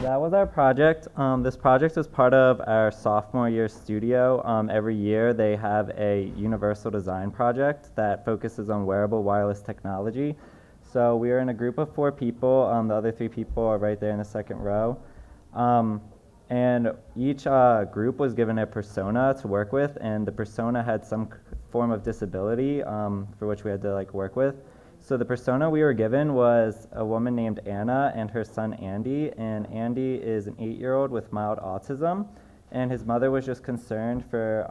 that was our project. This project was part of our sophomore year studio. Every year they have a universal design project that focuses on wearable wireless technology. So we are in a group of 4 people. The other 3 people are right there in the second row. And each group was given a persona to work with, and the persona had some form of disability for which we had to work with. So the persona we were given was a woman named Anna and her son Andy, and Andy is an 8-year-old with mild autism, and his mother was just concerned for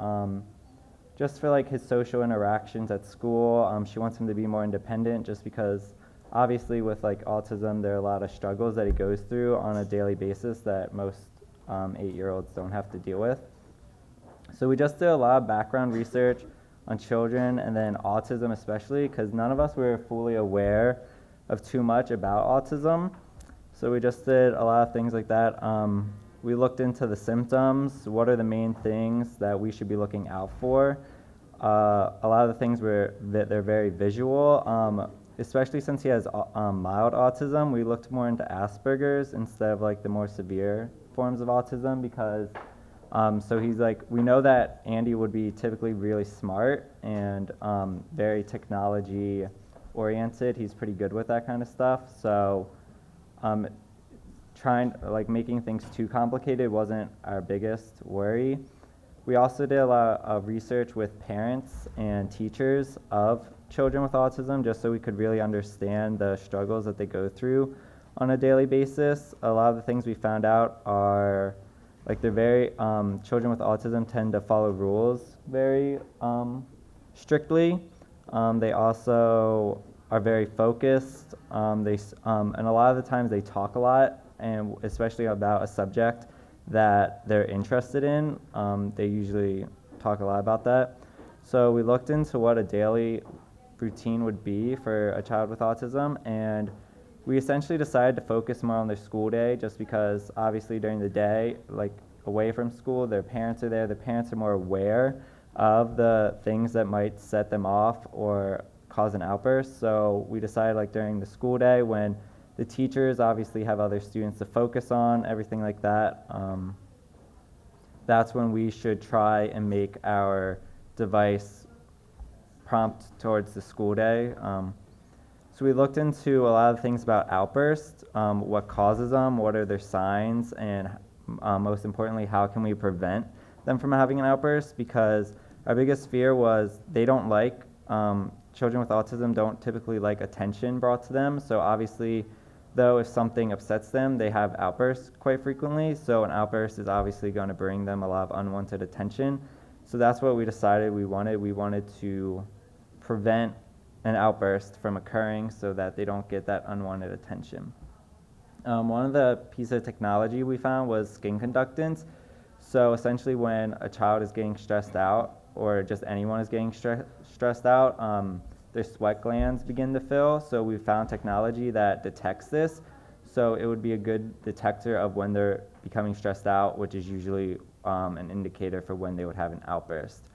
his social interactions at school. She wants him to be more independent, just because obviously with autism there are a lot of struggles that he goes through on a daily basis that most 8-year-olds don't have to deal with. So we just did a lot of background research on children and then autism especially, because none of us were fully aware of too much about autism. So we just did a lot of things like that. We looked into the symptoms. What are the main things that we should be looking out for? A lot of the things were that they're very visual, especially since he has mild autism. We looked more into Asperger's instead of the more severe forms of autism, because so he's we know that Andy would be typically really smart and very technology oriented. He's pretty good with that kind of stuff. So making things too complicated wasn't our biggest worry. We also did a lot of research with parents and teachers of children with autism, just so we could really understand the struggles that they go through on a daily basis. A lot of the things we found out are they're very children with autism tend to follow rules very strictly. They also are very focused. And a lot of the times they talk a lot, and especially about a subject that they're interested in. They usually talk a lot about that. So we looked into what a daily routine would be for a child with autism, and we essentially decided to focus more on their school day, just because obviously during the day, away from school, their parents are there. The parents are more aware of the things that might set them off or cause an outburst. So we decided during the school day, when the teachers obviously have other students to focus on, everything like that, that's when we should try and make our device prompt towards the school day. So we looked into a lot of things about outbursts, what causes them, what are their signs, and most importantly, how can we prevent them from having an outburst? Because our biggest fear was children with autism don't typically like attention brought to them. So obviously, though, if something upsets them, they have outbursts quite frequently. So an outburst is obviously going to bring them a lot of unwanted attention. So that's what we decided we wanted. We wanted to prevent an outburst from occurring so that they don't get that unwanted attention. One of the pieces of technology we found was skin conductance. So essentially when a child is getting stressed out, or just anyone is getting stressed out, their sweat glands begin to fill. So we found technology that detects this. So it would be a good detector of when they're becoming stressed out, which is usually an indicator for when they would have an outburst.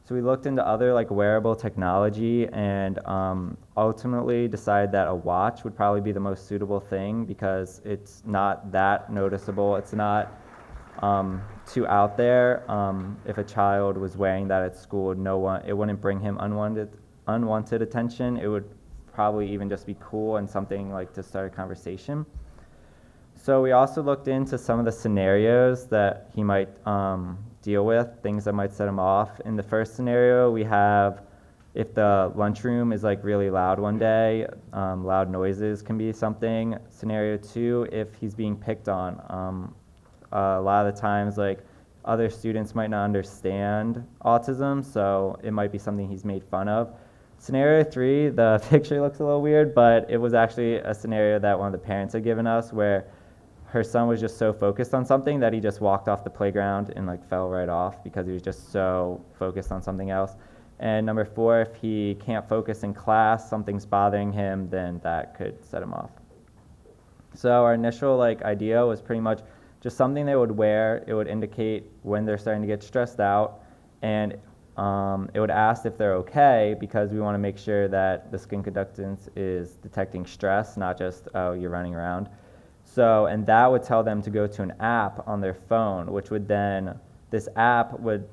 So we looked into other wearable technology, and ultimately decided that a watch would probably be the most suitable thing, because it's not that noticeable. It's not too out there. If a child was wearing that at school, it wouldn't bring him unwanted attention. It would probably even just be cool and something to start a conversation. So we also looked into some of the scenarios that he might deal with, things that might set him off. In the first scenario, we have if the lunchroom is really loud one day, loud noises can be something. Scenario 2, if he's being picked on. A lot of the times other students might not understand autism, so it might be something he's made fun of. Scenario 3, the picture looks a little weird, but it was actually a scenario that one of the parents had given us, where her son was just so focused on something that he just walked off the playground and fell right off, because he was just so focused on something else. And number 4, if he can't focus in class, something's bothering him, then that could set him off. So our initial idea was pretty much just something they would wear. It would indicate when they're starting to get stressed out, and it would ask if they're okay, because we want to make sure that the skin conductance is detecting stress, not just, oh, you're running around. So, and that would tell them to go to an app on their phone, which would then, this app would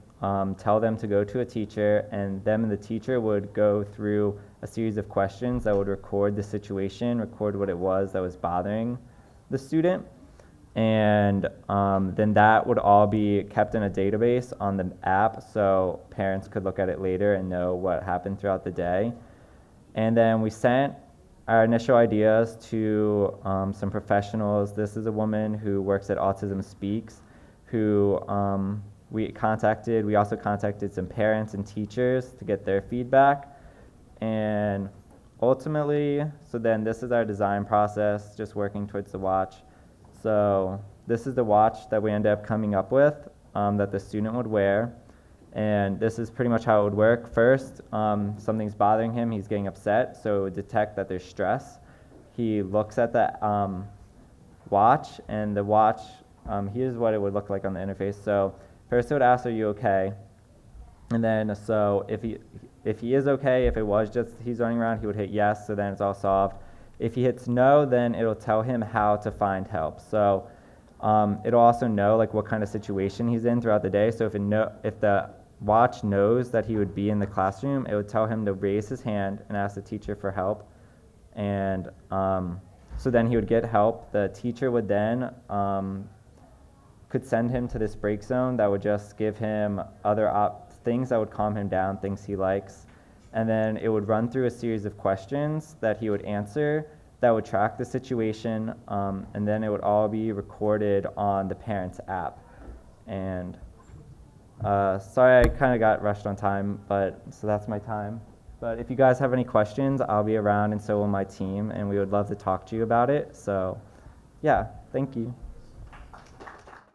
tell them to go to a teacher, and them and the teacher would go through a series of questions that would record the situation, record what it was that was bothering the student. And then that would all be kept in a database on the app, so parents could look at it later and know what happened throughout the day. And then we sent our initial ideas to some professionals. This is a woman who works at Autism Speaks, who we also contacted some parents and teachers to get their feedback. And ultimately, so then this is our design process, just working towards the watch. So this is the watch that we ended up coming up with that the student would wear. And this is pretty much how it would work. First, something's bothering him, he's getting upset, so it would detect that there's stress. He looks at the watch, and the watch, here's what it would look like on the interface. So first it would ask, are you okay? And then, so if he is okay, if it was just he's running around, he would hit yes, so then it's all solved. If he hits no, then it'll tell him how to find help. So it'll also know like what kind of situation he's in throughout the day. So if the watch knows that he would be in the classroom, it would tell him to raise his hand and ask the teacher for help. And so then he would get help. The teacher would then could send him to this break zone that would just give him other things that would calm him down, things he likes. And then it would run through a series of questions that he would answer that would track the situation, and then it would all be recorded on the parent's app. And sorry I kind of got rushed on time, but so that's my time. But if you guys have any questions, I'll be around, and so will my team, and we would love to talk to you about it. So yeah, thank you.